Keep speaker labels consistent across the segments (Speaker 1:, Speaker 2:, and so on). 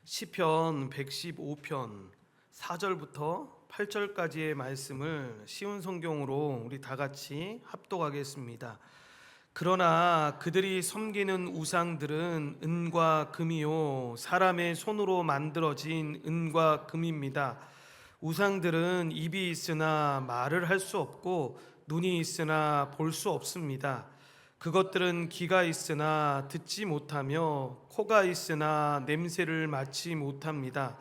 Speaker 1: 시편 115편 4절부터 8절까지의 말씀을 쉬운 성경으로 우리 다 같이 합독하겠습니다. 그러나 그들이 섬기는 우상들은 은과 금이요 사람의 손으로 만들어진 은과 금입니다. 우상들은 입이 있으나 말을 할 수 없고 눈이 있으나 볼 수 없습니다. 그것들은 귀가 있으나 듣지 못하며 코가 있으나 냄새를 맡지 못합니다.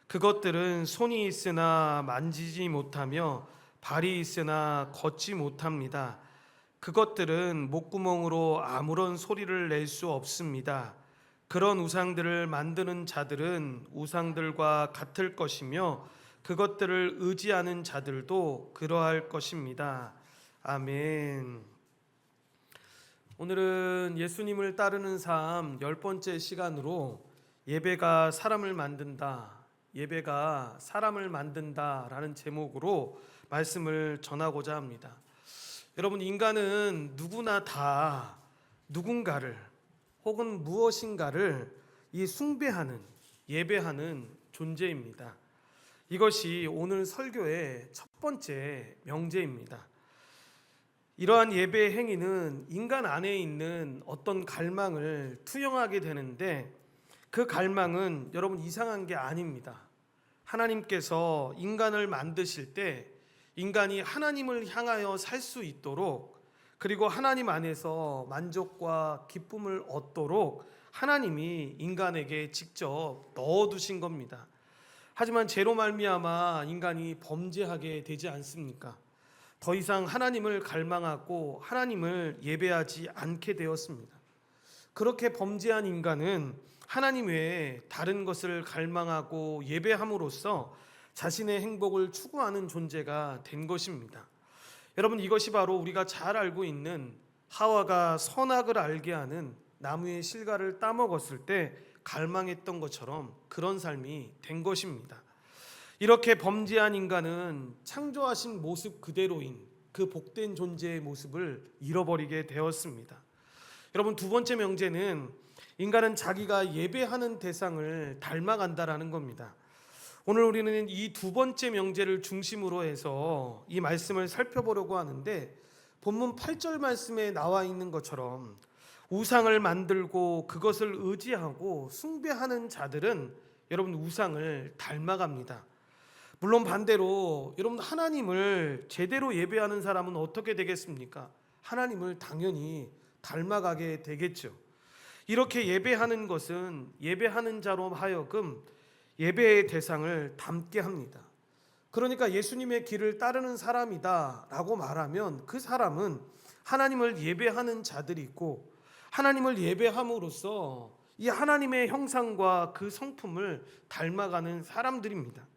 Speaker 1: 그것들은 손이 있으나 만지지 못하며 발이 있으나 걷지 못합니다. 그것들은 목구멍으로 아무런 소리를 낼 수 없습니다. 그런 우상들을 만드는 자들은 우상들과 같을 것이며 그것들을 의지하는 자들도 그러할 것입니다. 아멘. 오늘은 예수님을 따르는 삶 10번째 시간으로 예배가 사람을 만든다, 예배가 사람을 만든다 라는 제목으로 말씀을 전하고자 합니다. 여러분, 인간은 누구나 다 누군가를 혹은 무엇인가를 숭배하는, 예배하는 존재입니다. 이것이 오늘 설교의 첫 번째 명제입니다. 이러한 예배의 행위는 인간 안에 있는 어떤 갈망을 투영하게 되는데, 그 갈망은 여러분 이상한 게 아닙니다. 하나님께서 인간을 만드실 때 인간이 하나님을 향하여 살 수 있도록, 그리고 하나님 안에서 만족과 기쁨을 얻도록 하나님이 인간에게 직접 넣어두신 겁니다. 하지만 죄로 말미암아 인간이 범죄하게 되지 않습니까? 더 이상 하나님을 갈망하고 하나님을 예배하지 않게 되었습니다. 그렇게 범죄한 인간은 하나님 외에 다른 것을 갈망하고 예배함으로써 자신의 행복을 추구하는 존재가 된 것입니다. 여러분, 이것이 바로 우리가 잘 알고 있는 하와가 선악을 알게 하는 나무의 실과를 따먹었을 때 갈망했던 것처럼 그런 삶이 된 것입니다. 이렇게 범죄한 인간은 창조하신 모습 그대로인 그 복된 존재의 모습을 잃어버리게 되었습니다. 여러분, 두 번째 명제는 인간은 자기가 예배하는 대상을 닮아간다라는 겁니다. 오늘 우리는 이 두 번째 명제를 중심으로 해서 이 말씀을 살펴보려고 하는데, 본문 8절 말씀에 나와 있는 것처럼 우상을 만들고 그것을 의지하고 숭배하는 자들은 여러분 우상을 닮아갑니다. 물론 반대로 여러분, 하나님을 제대로 예배하는 사람은 어떻게 되겠습니까? 하나님을 당연히 닮아가게 되겠죠. 이렇게 예배하는 것은 예배하는 자로 하여금 예배의 대상을 닮게 합니다. 그러니까 예수님의 길을 따르는 사람이다 라고 말하면 그 사람은 하나님을 예배하는 자들이 있고, 하나님을 예배함으로써 이 하나님의 형상과 그 성품을 닮아가는 사람들입니다.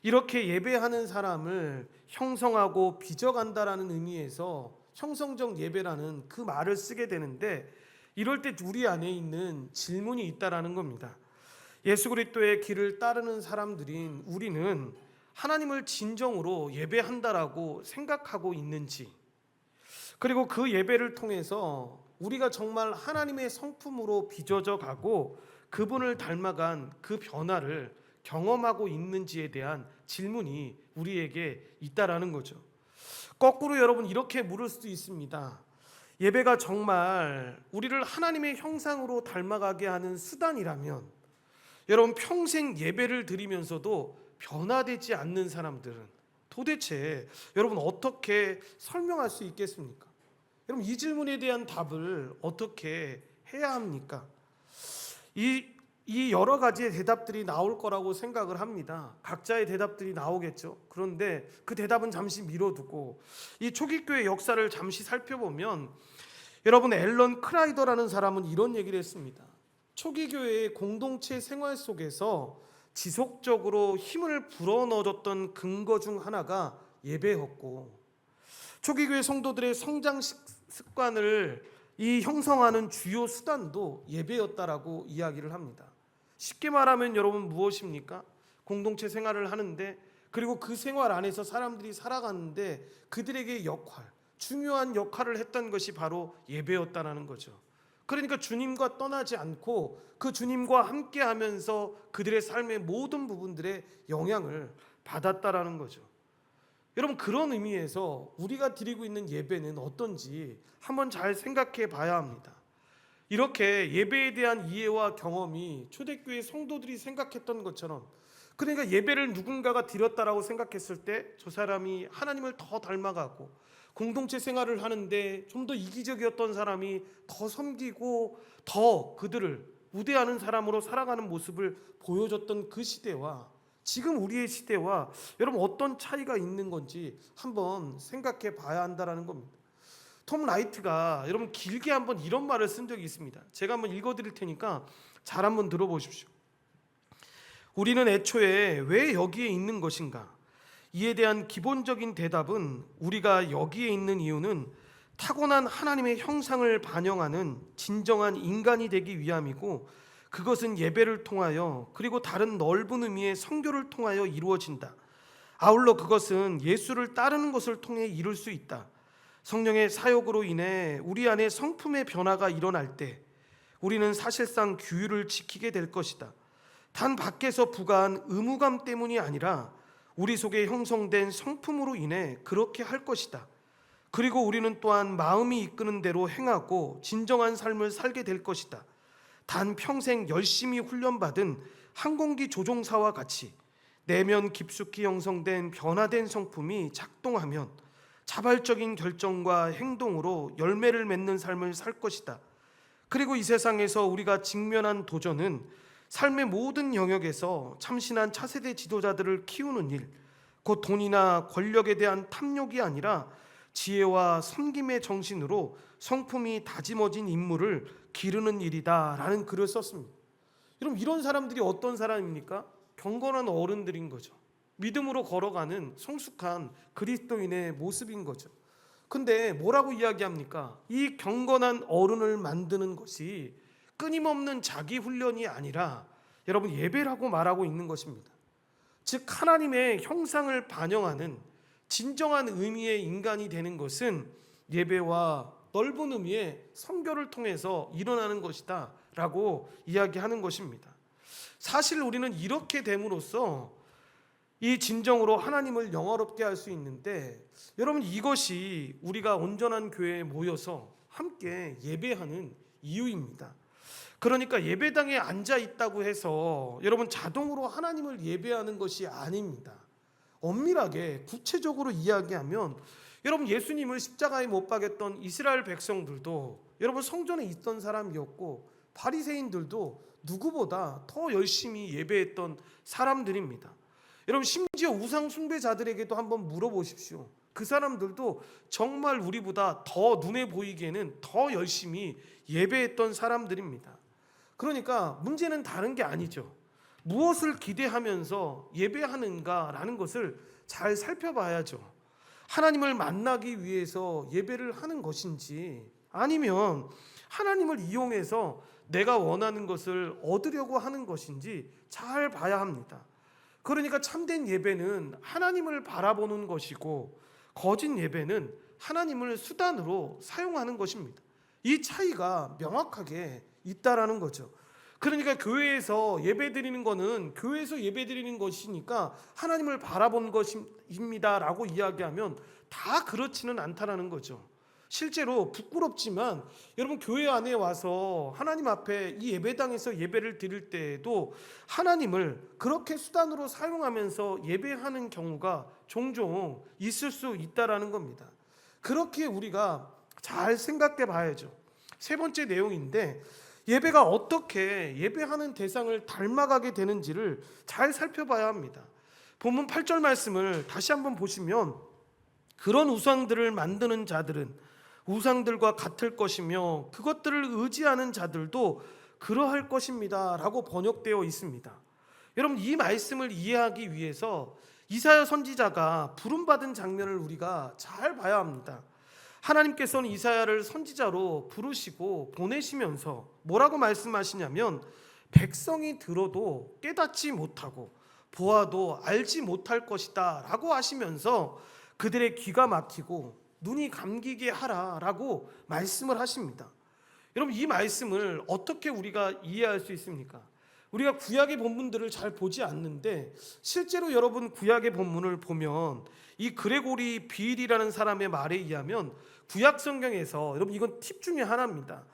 Speaker 1: 이렇게 예배하는 사람을 형성하고 빚어간다라는 의미에서 형성적 예배라는 그 말을 쓰게 되는데, 이럴 때 우리 안에 있는 질문이 있다라는 겁니다. 예수 그리스도의 길을 따르는 사람들인 우리는 하나님을 진정으로 예배한다라고 생각하고 있는지, 그리고 그 예배를 통해서 우리가 정말 하나님의 성품으로 빚어져 가고 그분을 닮아간 그 변화를 경험하고 있는지에 대한 질문이 우리에게 있다라는 거죠. 거꾸로 여러분, 이렇게 물을 수도 있습니다. 예배가 정말 우리를 하나님의 형상으로 닮아가게 하는 수단이라면, 여러분 평생 예배를 드리면서도 변화되지 않는 사람들은 도대체 여러분 어떻게 설명할 수 있겠습니까? 여러분, 이 질문에 대한 답을 어떻게 해야 합니까? 이 여러 가지의 대답들이 나올 거라고 생각을 합니다. 각자의 대답들이 나오겠죠. 그런데 그 대답은 잠시 미뤄두고 이 초기교회 역사를 잠시 살펴보면, 여러분 앨런 크라이더라는 사람은 이런 얘기를 했습니다. 초기교회의 공동체 생활 속에서 지속적으로 힘을 불어넣어줬던 근거 중 하나가 예배였고, 초기교회 성도들의 성장 습관을 형성하는 주요 수단도 예배였다라고 이야기를 합니다. 쉽게 말하면 여러분 무엇입니까? 공동체 생활을 하는데, 그리고 그 생활 안에서 사람들이 살아가는데 그들에게 중요한 역할을 했던 것이 바로 예배였다라는 거죠. 그러니까 주님과 떠나지 않고 그 주님과 함께 하면서 그들의 삶의 모든 부분들에 영향을 받았다라는 거죠. 여러분, 그런 의미에서 우리가 드리고 있는 예배는 어떤지 한번 잘 생각해 봐야 합니다. 이렇게 예배에 대한 이해와 경험이 초대교회 성도들이 생각했던 것처럼, 그러니까 예배를 누군가가 드렸다라고 생각했을 때 저 사람이 하나님을 더 닮아가고 공동체 생활을 하는데 좀 더 이기적이었던 사람이 더 섬기고 더 그들을 우대하는 사람으로 살아가는 모습을 보여줬던 그 시대와 지금 우리의 시대와 여러분 어떤 차이가 있는 건지 한번 생각해 봐야 한다는 겁니다. 톰 라이트가 여러분 길게 한번 이런 말을 쓴 적이 있습니다. 제가 한번 읽어드릴 테니까 잘 한번 들어보십시오. 우리는 애초에 왜 여기에 있는 것인가? 이에 대한 기본적인 대답은 우리가 여기에 있는 이유는 타고난 하나님의 형상을 반영하는 진정한 인간이 되기 위함이고, 그것은 예배를 통하여 그리고 다른 넓은 의미의 선교를 통하여 이루어진다. 아울러 그것은 예수를 따르는 것을 통해 이룰 수 있다. 성령의 사역으로 인해 우리 안에 성품의 변화가 일어날 때 우리는 사실상 규율을 지키게 될 것이다. 단 밖에서 부과한 의무감 때문이 아니라 우리 속에 형성된 성품으로 인해 그렇게 할 것이다. 그리고 우리는 또한 마음이 이끄는 대로 행하고 진정한 삶을 살게 될 것이다. 단 평생 열심히 훈련받은 항공기 조종사와 같이 내면 깊숙이 형성된 변화된 성품이 작동하면 자발적인 결정과 행동으로 열매를 맺는 삶을 살 것이다. 그리고 이 세상에서 우리가 직면한 도전은 삶의 모든 영역에서 참신한 차세대 지도자들을 키우는 일, 곧 돈이나 권력에 대한 탐욕이 아니라 지혜와 섬김의 정신으로 성품이 다짐어진 인물을 기르는 일이다라는 글을 썼습니다. 여러분, 이런 사람들이 어떤 사람입니까? 경건한 어른들인 거죠. 믿음으로 걸어가는 성숙한 그리스도인의 모습인 거죠. 근데 뭐라고 이야기합니까? 이 경건한 어른을 만드는 것이 끊임없는 자기 훈련이 아니라 여러분 예배라고 말하고 있는 것입니다. 즉 하나님의 형상을 반영하는 진정한 의미의 인간이 되는 것은 예배와 넓은 의미의 선교를 통해서 일어나는 것이다 라고 이야기하는 것입니다. 사실 우리는 이렇게 됨으로써 이 진정으로 하나님을 영화롭게 할 수 있는데, 여러분 이것이 우리가 온전한 교회에 모여서 함께 예배하는 이유입니다. 그러니까 예배당에 앉아 있다고 해서 여러분 자동으로 하나님을 예배하는 것이 아닙니다. 엄밀하게 구체적으로 이야기하면 여러분 예수님을 십자가에 못 박였던 이스라엘 백성들도 여러분 성전에 있던 사람이었고, 바리새인들도 누구보다 더 열심히 예배했던 사람들입니다. 여러분 심지어 우상 숭배자들에게도 한번 물어보십시오. 그 사람들도 정말 우리보다 더 눈에 보이기에는 더 열심히 예배했던 사람들입니다. 그러니까 문제는 다른 게 아니죠. 무엇을 기대하면서 예배하는가라는 것을 잘 살펴봐야죠. 하나님을 만나기 위해서 예배를 하는 것인지, 아니면 하나님을 이용해서 내가 원하는 것을 얻으려고 하는 것인지 잘 봐야 합니다. 그러니까 참된 예배는 하나님을 바라보는 것이고, 거짓 예배는 하나님을 수단으로 사용하는 것입니다. 이 차이가 명확하게 있다라는 거죠. 그러니까 교회에서 예배드리는 것은 교회에서 예배드리는 것이니까 하나님을 바라본 것입니다라고 이야기하면 다 그렇지는 않다라는 거죠. 실제로 부끄럽지만 여러분 교회 안에 와서 하나님 앞에 이 예배당에서 예배를 드릴 때에도 하나님을 그렇게 수단으로 사용하면서 예배하는 경우가 종종 있을 수 있다라는 겁니다. 그렇게 우리가 잘 생각해 봐야죠. 세 번째 내용인데, 예배가 어떻게 예배하는 대상을 닮아가게 되는지를 잘 살펴봐야 합니다. 본문 8절 말씀을 다시 한번 보시면, 그런 우상들을 만드는 자들은 우상들과 같을 것이며 그것들을 의지하는 자들도 그러할 것입니다 라고 번역되어 있습니다. 여러분 이 말씀을 이해하기 위해서 이사야 선지자가 부름받은 장면을 우리가 잘 봐야 합니다. 하나님께서는 이사야를 선지자로 부르시고 보내시면서 뭐라고 말씀하시냐면, 백성이 들어도 깨닫지 못하고 보아도 알지 못할 것이다 라고 하시면서 그들의 귀가 막히고 눈이 감기게 하라라고 말씀을 하십니다. 여러분, 이 말씀을 어떻게 우리가 이해할 수 있습니까? 우리가 구약의 본문들을 잘 보지 않는데 실제로 여러분 구약의 본문을 보면 이 그레고리 비일이라는 사람의 말에 의하면 구약 성경에서, 여러분 이건 팁 중에 하나입니다,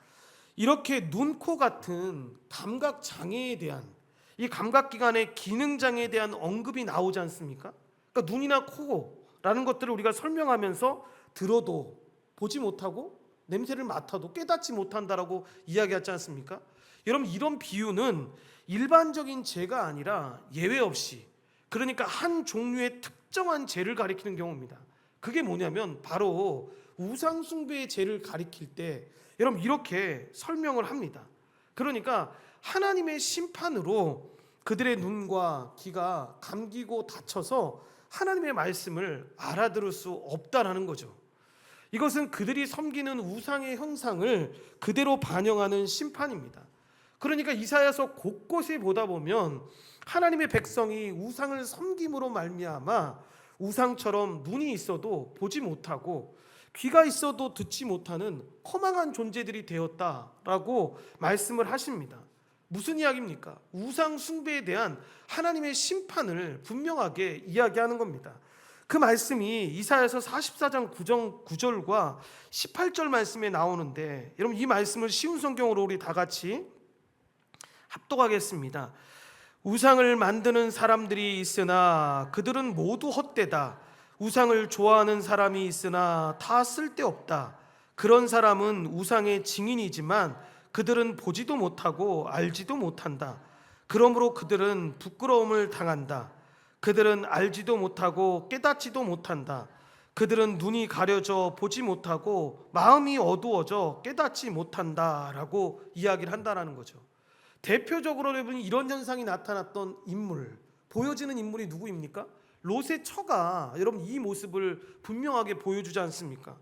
Speaker 1: 이렇게 눈, 코 같은 감각 장애에 대한, 이 감각기관의 기능 장애에 대한 언급이 나오지 않습니까? 그러니까 눈이나 코라는 것들을 우리가 설명하면서 들어도 보지 못하고 냄새를 맡아도 깨닫지 못한다라고 이야기하지 않습니까? 여러분, 이런 비유는 일반적인 죄가 아니라 예외 없이, 그러니까 한 종류의 특정한 죄를 가리키는 경우입니다. 그게 뭐냐면 바로 우상 숭배의 죄를 가리킬 때 여러분 이렇게 설명을 합니다. 그러니까 하나님의 심판으로 그들의 눈과 귀가 감기고 닫혀서 하나님의 말씀을 알아들을 수 없다라는 거죠. 이것은 그들이 섬기는 우상의 형상을 그대로 반영하는 심판입니다. 그러니까 이사야서 곳곳에 보다 보면 하나님의 백성이 우상을 섬김으로 말미암아 우상처럼 눈이 있어도 보지 못하고 귀가 있어도 듣지 못하는 허망한 존재들이 되었다라고 말씀을 하십니다. 무슨 이야기입니까? 우상 숭배에 대한 하나님의 심판을 분명하게 이야기하는 겁니다. 그 말씀이 이사야서 44장 9절과 18절 말씀에 나오는데, 여러분 이 말씀을 쉬운 성경으로 우리 다 같이 합독하겠습니다. 우상을 만드는 사람들이 있으나 그들은 모두 헛되다. 우상을 좋아하는 사람이 있으나 다 쓸데없다. 그런 사람은 우상의 증인이지만 그들은 보지도 못하고 알지도 못한다. 그러므로 그들은 부끄러움을 당한다. 그들은 알지도 못하고 깨닫지도 못한다. 그들은 눈이 가려져 보지 못하고 마음이 어두워져 깨닫지 못한다라고 이야기를 한다라는 거죠. 대표적으로 여러분 이런 현상이 나타났던 인물, 보여지는 인물이 누구입니까? 롯의 처가 여러분 이 모습을 분명하게 보여주지 않습니까?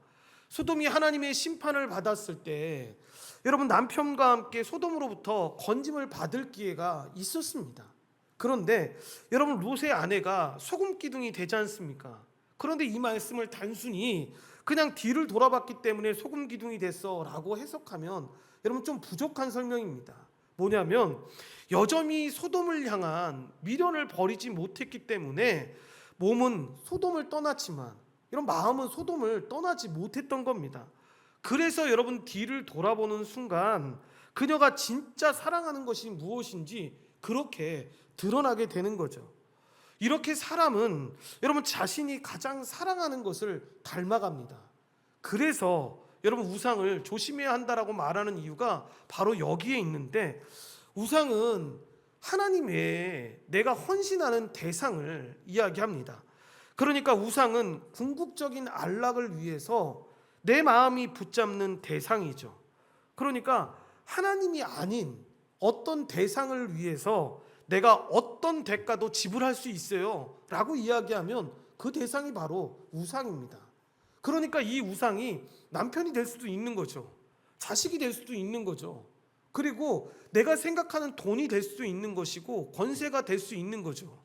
Speaker 1: 소돔이 하나님의 심판을 받았을 때 여러분 남편과 함께 소돔으로부터 건짐을 받을 기회가 있었습니다. 그런데 여러분 롯의 아내가 소금 기둥이 되지 않습니까? 그런데 이 말씀을 단순히 그냥 뒤를 돌아봤기 때문에 소금 기둥이 됐어 라고 해석하면 여러분 좀 부족한 설명입니다. 뭐냐면 여전히 소돔을 향한 미련을 버리지 못했기 때문에 몸은 소돔을 떠났지만 이런 마음은 소돔을 떠나지 못했던 겁니다. 그래서 여러분 뒤를 돌아보는 순간 그녀가 진짜 사랑하는 것이 무엇인지 그렇게 드러나게 되는 거죠. 이렇게 사람은 여러분 자신이 가장 사랑하는 것을 닮아갑니다. 그래서 여러분 우상을 조심해야 한다라고 말하는 이유가 바로 여기에 있는데, 우상은 하나님 외에 내가 헌신하는 대상을 이야기합니다. 그러니까 우상은 궁극적인 안락을 위해서 내 마음이 붙잡는 대상이죠. 그러니까 하나님이 아닌 어떤 대상을 위해서 내가 어떤 대가도 지불할 수 있어요 라고 이야기하면 그 대상이 바로 우상입니다. 그러니까 이 우상이 남편이 될 수도 있는 거죠. 자식이 될 수도 있는 거죠. 그리고 내가 생각하는 돈이 될 수도 있는 것이고 권세가 될 수 있는 거죠.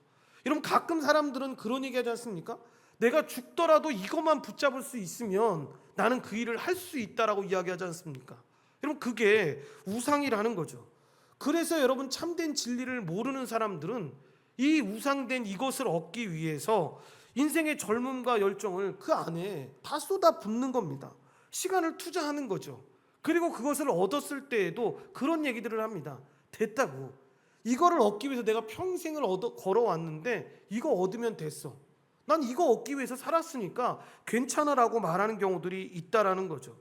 Speaker 1: 여러분 가끔 사람들은 그런 얘기 하지 않습니까? 내가 죽더라도 이것만 붙잡을 수 있으면 나는 그 일을 할 수 있다라고 이야기하지 않습니까? 여러분 그게 우상이라는 거죠. 그래서 여러분 참된 진리를 모르는 사람들은 이 우상된 이것을 얻기 위해서 인생의 젊음과 열정을 그 안에 다 쏟아붓는 겁니다. 시간을 투자하는 거죠. 그리고 그것을 얻었을 때에도 그런 얘기들을 합니다. 됐다고. 이거를 얻기 위해서 내가 평생을 걸어왔는데 이거 얻으면 됐어. 난 이거 얻기 위해서 살았으니까 괜찮아라고 말하는 경우들이 있다라는 거죠.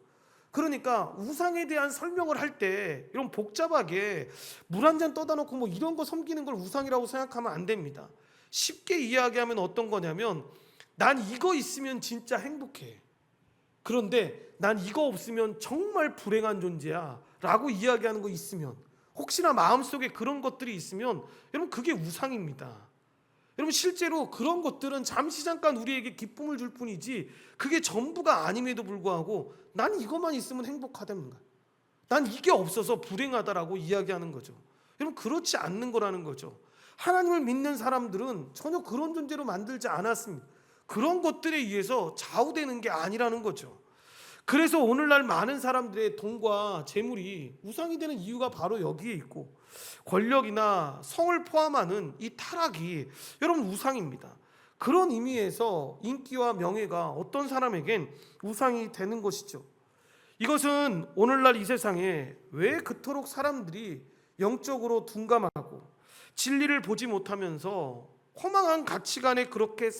Speaker 1: 그러니까 우상에 대한 설명을 할 때 이런 복잡하게 물 한 잔 떠다 놓고 뭐 이런 거 섬기는 걸 우상이라고 생각하면 안 됩니다. 쉽게 이야기하면 어떤 거냐면 난 이거 있으면 진짜 행복해. 그런데 난 이거 없으면 정말 불행한 존재야 라고 이야기하는 거 있으면, 혹시나 마음속에 그런 것들이 있으면 여러분 그게 우상입니다. 여러분 실제로 그런 것들은 잠시 잠깐 우리에게 기쁨을 줄 뿐이지 그게 전부가 아님에도 불구하고 난 이것만 있으면 행복하답니다. 난 이게 없어서 불행하다라고 이야기하는 거죠. 여러분 그렇지 않는 거라는 거죠. 하나님을 믿는 사람들은 전혀 그런 존재로 만들지 않았습니다. 그런 것들에 의해서 좌우되는 게 아니라는 거죠. 그래서 오늘날 많은 사람들의 돈과 재물이 우상이 되는 이유가 바로 여기에 있고, 권력이나 성을 포함하는 이 타락이 여러분 우상입니다. 그런 의미에서 인기와 명예가 어떤 사람에겐 우상이 되는 것이죠. 이것은 오늘날 이 세상에 왜 그토록 사람들이 영적으로 둔감하고 진리를 보지 못하면서 허망한 가치관에 그렇게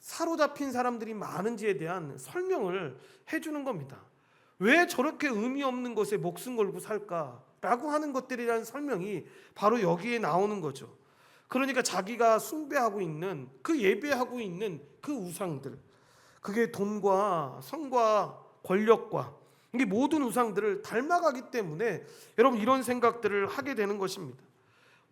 Speaker 1: 사로잡힌 사람들이 많은지에 대한 설명을 해주는 겁니다. 왜 저렇게 의미 없는 것에 목숨 걸고 살까라고 하는 것들에 대한 설명이 바로 여기에 나오는 거죠. 그러니까 자기가 숭배하고 있는, 그 예배하고 있는 그 우상들, 그게 돈과 성과 권력과 이게 모든 우상들을 닮아가기 때문에 여러분 이런 생각들을 하게 되는 것입니다.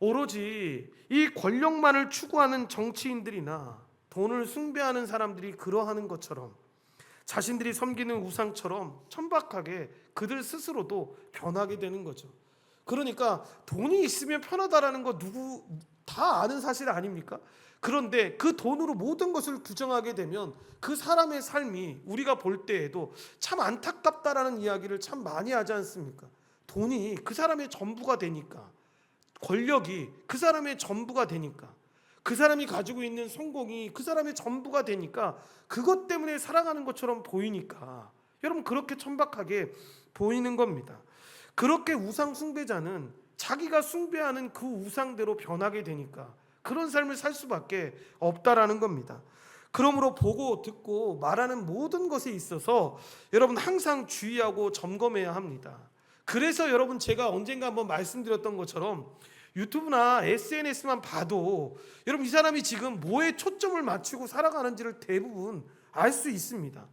Speaker 1: 오로지 이 권력만을 추구하는 정치인들이나 돈을 숭배하는 사람들이 그러하는 것처럼 자신들이 섬기는 우상처럼 천박하게 그들 스스로도 변하게 되는 거죠. 그러니까 돈이 있으면 편하다라는 거 누구 다 아는 사실 아닙니까? 그런데 그 돈으로 모든 것을 규정하게 되면 그 사람의 삶이 우리가 볼 때에도 참 안타깝다라는 이야기를 참 많이 하지 않습니까? 돈이 그 사람의 전부가 되니까, 권력이 그 사람의 전부가 되니까, 그 사람이 가지고 있는 성공이 그 사람의 전부가 되니까 그것 때문에 살아가는 것처럼 보이니까 여러분 그렇게 천박하게 보이는 겁니다. 그렇게 우상 숭배자는 자기가 숭배하는 그 우상대로 변하게 되니까 그런 삶을 살 수밖에 없다라는 겁니다. 그러므로 보고 듣고 말하는 모든 것에 있어서 여러분 항상 주의하고 점검해야 합니다. 그래서 여러분 제가 언젠가 한번 말씀드렸던 것처럼 유튜브나 SNS만 봐도 여러분 이 사람이 지금 뭐에 초점을 맞추고 살아가는지를 대부분 알 수 있습니다.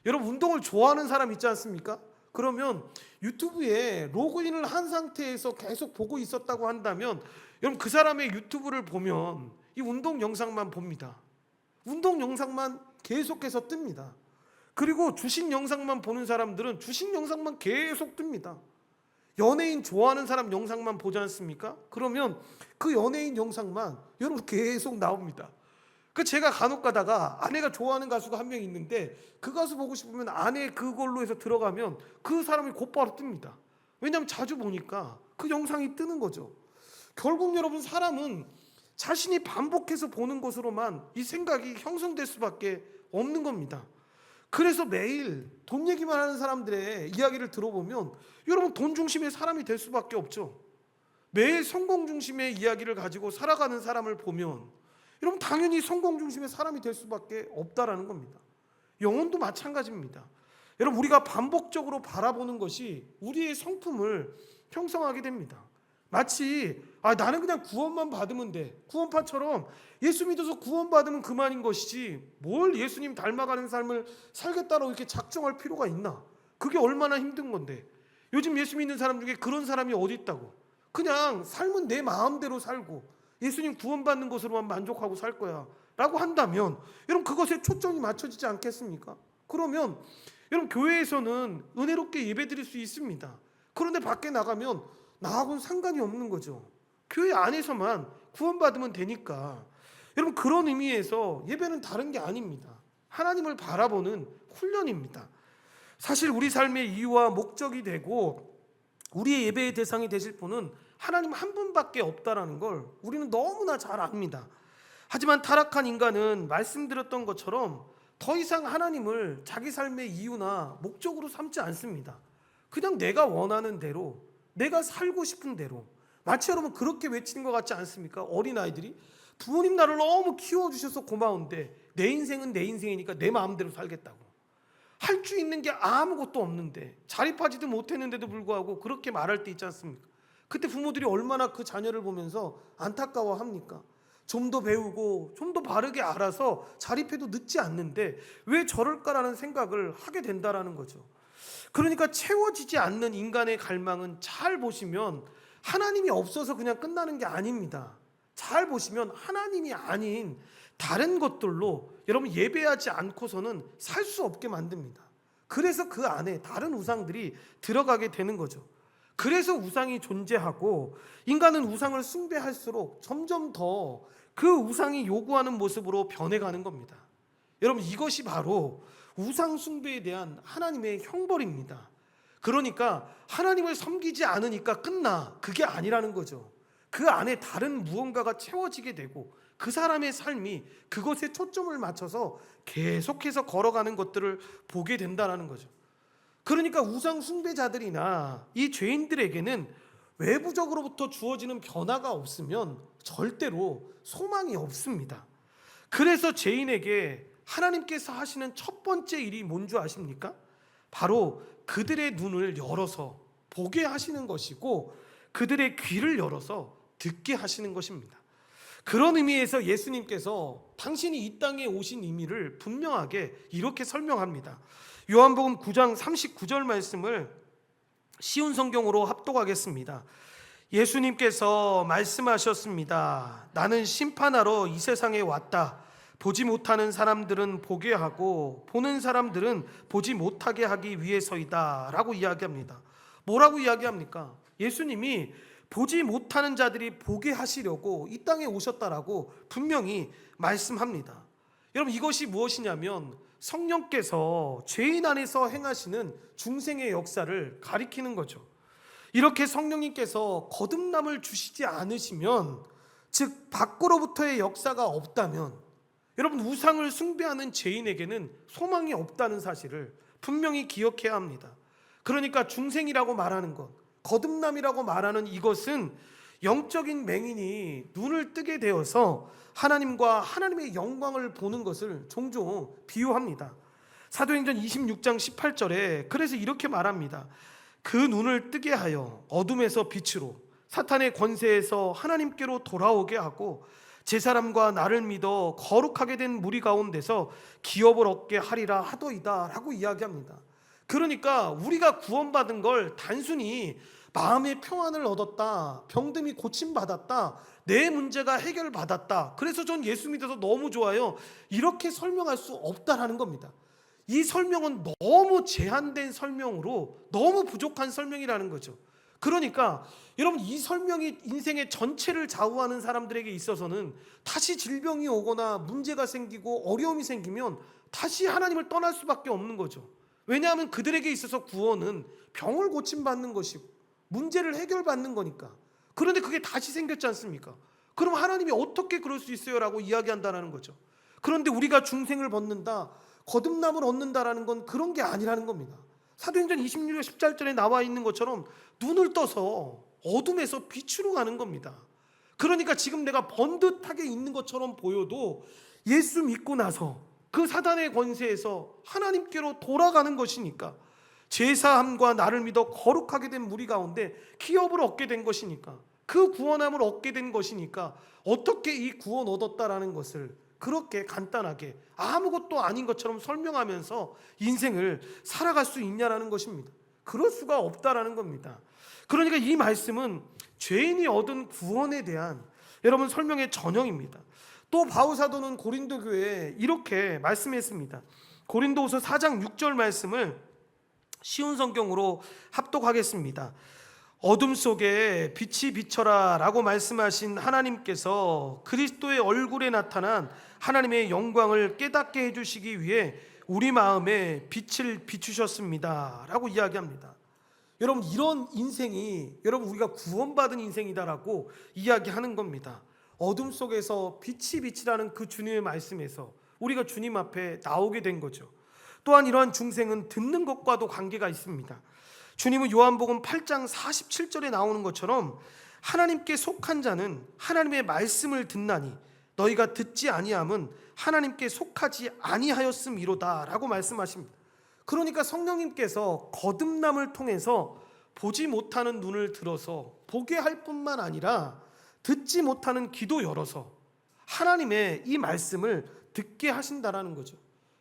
Speaker 1: 여러분 운동을 좋아하는 사람 있지 않습니까? 그러면 유튜브에 로그인을 한 상태에서 계속 보고 있었다고 한다면 여러분 그 사람의 유튜브를 보면 이 운동 영상만 봅니다. 운동 영상만 계속해서 뜹니다. 그리고 주식 영상만 보는 사람들은 주식 영상만 계속 뜹니다. 연예인 좋아하는 사람 영상만 보지 않습니까? 그러면 그 연예인 영상만 여러분 계속 나옵니다. 그 제가 간혹 가다가 아내가 좋아하는 가수가 한 명 있는데 그 가수 보고 싶으면 아내 그걸로 해서 들어가면 그 사람이 곧바로 뜹니다. 왜냐하면 자주 보니까 그 영상이 뜨는 거죠. 결국 여러분 사람은 자신이 반복해서 보는 것으로만 이 생각이 형성될 수밖에 없는 겁니다. 그래서 매일 돈 얘기만 하는 사람들의 이야기를 들어보면 여러분 돈 중심의 사람이 될 수밖에 없죠. 매일 성공 중심의 이야기를 가지고 살아가는 사람을 보면 여러분 당연히 성공 중심의 사람이 될 수밖에 없다라는 겁니다. 영혼도 마찬가지입니다. 여러분 우리가 반복적으로 바라보는 것이 우리의 성품을 형성하게 됩니다. 마치 나는 그냥 구원만 받으면 돼, 구원파처럼 예수 믿어서 구원받으면 그만인 것이지 뭘 예수님 닮아가는 삶을 살겠다고 이렇게 작정할 필요가 있나? 그게 얼마나 힘든 건데. 요즘 예수 믿는 사람 중에 그런 사람이 어디 있다고. 그냥 삶은 내 마음대로 살고 예수님 구원받는 것으로만 만족하고 살 거야 라고 한다면 여러분 그것에 초점이 맞춰지지 않겠습니까? 그러면 여러분 교회에서는 은혜롭게 예배드릴 수 있습니다. 그런데 밖에 나가면 나하고는 상관이 없는 거죠. 교회 안에서만 구원받으면 되니까. 여러분 그런 의미에서 예배는 다른 게 아닙니다. 하나님을 바라보는 훈련입니다. 사실 우리 삶의 이유와 목적이 되고 우리의 예배의 대상이 되실 분은 하나님 한 분밖에 없다라는 걸 우리는 너무나 잘 압니다. 하지만 타락한 인간은 말씀드렸던 것처럼 더 이상 하나님을 자기 삶의 이유나 목적으로 삼지 않습니다. 그냥 내가 원하는 대로, 내가 살고 싶은 대로. 마치 여러분 그렇게 외치는 것 같지 않습니까? 어린아이들이 부모님 나를 너무 키워주셔서 고마운데 내 인생은 내 인생이니까 내 마음대로 살겠다고. 할 수 있는 게 아무것도 없는데 자립하지도 못했는데도 불구하고 그렇게 말할 때 있지 않습니까? 그때 부모들이 얼마나 그 자녀를 보면서 안타까워합니까? 좀 더 배우고 좀 더 바르게 알아서 자립해도 늦지 않는데 왜 저럴까라는 생각을 하게 된다라는 거죠. 그러니까 채워지지 않는 인간의 갈망은 잘 보시면 하나님이 없어서 그냥 끝나는 게 아닙니다. 잘 보시면 하나님이 아닌 다른 것들로 여러분 예배하지 않고서는 살 수 없게 만듭니다. 그래서 그 안에 다른 우상들이 들어가게 되는 거죠. 그래서 우상이 존재하고 인간은 우상을 숭배할수록 점점 더 그 우상이 요구하는 모습으로 변해가는 겁니다. 여러분 이것이 바로 우상 숭배에 대한 하나님의 형벌입니다. 그러니까 하나님을 섬기지 않으니까 끝나, 그게 아니라는 거죠. 그 안에 다른 무언가가 채워지게 되고 그 사람의 삶이 그것에 초점을 맞춰서 계속해서 걸어가는 것들을 보게 된다는 거죠. 그러니까 우상 숭배자들이나 이 죄인들에게는 외부적으로부터 주어지는 변화가 없으면 절대로 소망이 없습니다. 그래서 죄인에게 하나님께서 하시는 첫 번째 일이 뭔 줄 아십니까? 바로 그들의 눈을 열어서 보게 하시는 것이고 그들의 귀를 열어서 듣게 하시는 것입니다. 그런 의미에서 예수님께서 당신이 이 땅에 오신 의미를 분명하게 이렇게 설명합니다. 요한복음 9장 39절 말씀을 쉬운 성경으로 합독하겠습니다. 예수님께서 말씀하셨습니다. 나는 심판하러 이 세상에 왔다. 보지 못하는 사람들은 보게 하고 보는 사람들은 보지 못하게 하기 위해서이다 라고 이야기합니다. 뭐라고 이야기합니까? 예수님이 보지 못하는 자들이 보게 하시려고 이 땅에 오셨다라고 분명히 말씀합니다. 여러분, 이것이 무엇이냐면 성령께서 죄인 안에서 행하시는 중생의 역사를 가리키는 거죠. 이렇게 성령님께서 거듭남을 주시지 않으시면, 즉 밖으로부터의 역사가 없다면 여러분, 우상을 숭배하는 죄인에게는 소망이 없다는 사실을 분명히 기억해야 합니다. 그러니까 중생이라고 말하는 것, 거듭남이라고 말하는 이것은 영적인 맹인이 눈을 뜨게 되어서 하나님과 하나님의 영광을 보는 것을 종종 비유합니다. 사도행전 26장 18절에 그래서 이렇게 말합니다. 그 눈을 뜨게 하여 어둠에서 빛으로, 사탄의 권세에서 하나님께로 돌아오게 하고 제 사람과 나를 믿어 거룩하게 된 무리 가운데서 기업을 얻게 하리라 하더이다 라고 이야기합니다. 그러니까 우리가 구원받은 걸 단순히 마음의 평안을 얻었다, 병듦이 고침받았다, 내 문제가 해결받았다, 그래서 전 예수 믿어서 너무 좋아요, 이렇게 설명할 수 없다라는 겁니다. 이 설명은 너무 제한된 설명으로 너무 부족한 설명이라는 거죠. 그러니까 여러분, 이 설명이 인생의 전체를 좌우하는 사람들에게 있어서는 다시 질병이 오거나 문제가 생기고 어려움이 생기면 다시 하나님을 떠날 수밖에 없는 거죠. 왜냐하면 그들에게 있어서 구원은 병을 고침받는 것이고 문제를 해결받는 거니까. 그런데 그게 다시 생겼지 않습니까? 그럼 하나님이 어떻게 그럴 수 있어요? 라고 이야기한다는 거죠. 그런데 우리가 중생을 벗는다, 거듭남을 얻는다라는 건 그런 게 아니라는 겁니다. 사도행전 26장 17절에 나와 있는 것처럼 눈을 떠서 어둠에서 빛으로 가는 겁니다. 그러니까 지금 내가 번듯하게 있는 것처럼 보여도 예수 믿고 나서 그 사단의 권세에서 하나님께로 돌아가는 것이니까, 제사함과 나를 믿어 거룩하게 된 무리 가운데 기업을 얻게 된 것이니까, 그 구원함을 얻게 된 것이니까 어떻게 이 구원 얻었다라는 것을 그렇게 간단하게 아무것도 아닌 것처럼 설명하면서 인생을 살아갈 수 있냐라는 것입니다. 그럴 수가 없다라는 겁니다. 그러니까 이 말씀은 죄인이 얻은 구원에 대한 여러분 설명의 전형입니다. 또 바울 사도는 고린도 교회에 이렇게 말씀했습니다. 고린도후서 4장 6절 말씀을 쉬운 성경으로 합독하겠습니다. 어둠 속에 빛이 비쳐라 라고 말씀하신 하나님께서 그리스도의 얼굴에 나타난 하나님의 영광을 깨닫게 해주시기 위해 우리 마음에 빛을 비추셨습니다 라고 이야기합니다. 여러분, 이런 인생이 여러분 우리가 구원받은 인생이다라고 이야기하는 겁니다. 어둠 속에서 빛이 비치라는 그 주님의 말씀에서 우리가 주님 앞에 나오게 된 거죠. 또한 이러한 중생은 듣는 것과도 관계가 있습니다. 주님은 요한복음 8장 47절에 나오는 것처럼 하나님께 속한 자는 하나님의 말씀을 듣나니 너희가 듣지 아니함은 하나님께 속하지 아니하였음이로다 라고 말씀하십니다. 그러니까 성령님께서 거듭남을 통해서 보지 못하는 눈을 들어서 보게 할 뿐만 아니라 듣지 못하는 귀도 열어서 하나님의 이 말씀을 듣게 하신다라는 거죠.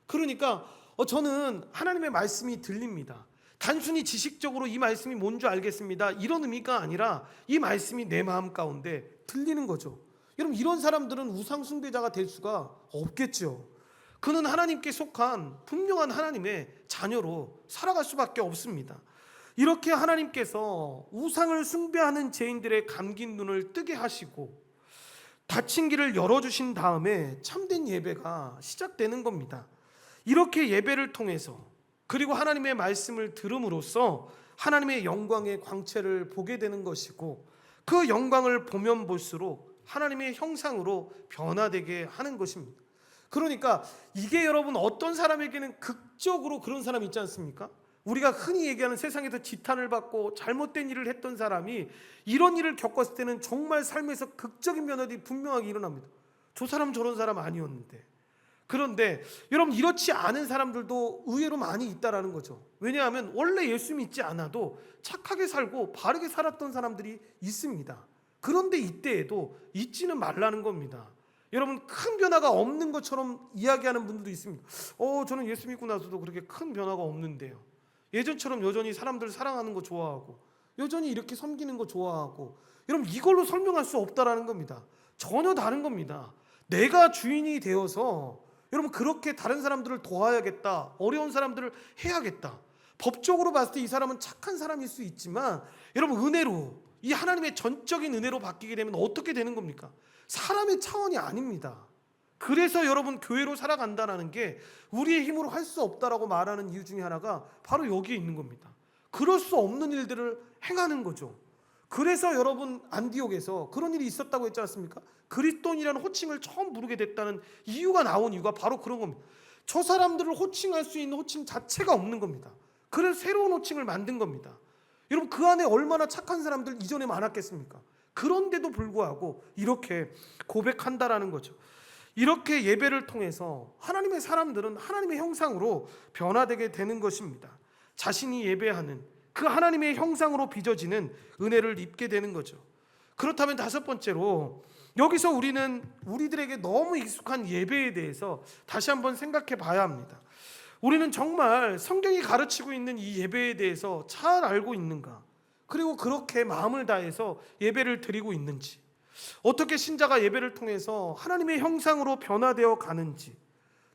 Speaker 1: 그러니까 저는 하나님의 말씀이 들립니다. 단순히 지식적으로 이 말씀이 뭔지 알겠습니다, 이런 의미가 아니라 이 말씀이 내 마음 가운데 들리는 거죠. 여러분, 이런 사람들은 우상 숭배자가 될 수가 없겠죠. 그는 하나님께 속한 분명한 하나님의 자녀로 살아갈 수밖에 없습니다. 이렇게 하나님께서 우상을 숭배하는 죄인들의 감긴 눈을 뜨게 하시고 닫힌 길을 열어주신 다음에 참된 예배가 시작되는 겁니다. 이렇게 예배를 통해서 그리고 하나님의 말씀을 들음으로써 하나님의 영광의 광채를 보게 되는 것이고, 그 영광을 보면 볼수록 하나님의 형상으로 변화되게 하는 것입니다. 그러니까 이게 여러분 어떤 사람에게는 극적으로 그런 사람이 있지 않습니까? 우리가 흔히 얘기하는 세상에서 지탄을 받고 잘못된 일을 했던 사람이 이런 일을 겪었을 때는 정말 삶에서 극적인 변화들이 분명하게 일어납니다. 저 사람 저런 사람 아니었는데. 그런데 여러분 이렇지 않은 사람들도 의외로 많이 있다라는 거죠. 왜냐하면 원래 예수 믿지 않아도 착하게 살고 바르게 살았던 사람들이 있습니다. 그런데 이때에도 잊지는 말라는 겁니다. 여러분 큰 변화가 없는 것처럼 이야기하는 분들도 있습니다. 저는 예수 믿고 나서도 그렇게 큰 변화가 없는데요. 예전처럼 여전히 사람들 사랑하는 거 좋아하고 여전히 이렇게 섬기는 거 좋아하고. 여러분 이걸로 설명할 수 없다라는 겁니다. 전혀 다른 겁니다. 내가 주인이 되어서 여러분 그렇게 다른 사람들을 도와야겠다, 어려운 사람들을 해야겠다. 법적으로 봤을 때 이 사람은 착한 사람일 수 있지만 여러분 은혜로, 이 하나님의 전적인 은혜로 바뀌게 되면 어떻게 되는 겁니까? 사람의 차원이 아닙니다. 그래서 여러분 교회로 살아간다는 게 우리의 힘으로 할 수 없다라고 말하는 이유 중에 하나가 바로 여기에 있는 겁니다. 그럴 수 없는 일들을 행하는 거죠. 그래서 여러분 안디옥에서 그런 일이 있었다고 했지 않습니까? 그리스도인이라는 호칭을 처음 부르게 됐다는 이유가 나온 이유가 바로 그런 겁니다. 저 사람들을 호칭할 수 있는 호칭 자체가 없는 겁니다. 그래서 새로운 호칭을 만든 겁니다. 여러분 그 안에 얼마나 착한 사람들 이전에 많았겠습니까? 그런데도 불구하고 이렇게 고백한다라는 거죠. 이렇게 예배를 통해서 하나님의 사람들은 하나님의 형상으로 변화되게 되는 것입니다. 자신이 예배하는 그 하나님의 형상으로 빚어지는 은혜를 입게 되는 거죠. 그렇다면 다섯 번째로 여기서 우리는 우리들에게 너무 익숙한 예배에 대해서 다시 한번 생각해 봐야 합니다. 우리는 정말 성경이 가르치고 있는 이 예배에 대해서 잘 알고 있는가? 그리고 그렇게 마음을 다해서 예배를 드리고 있는지, 어떻게 신자가 예배를 통해서 하나님의 형상으로 변화되어 가는지.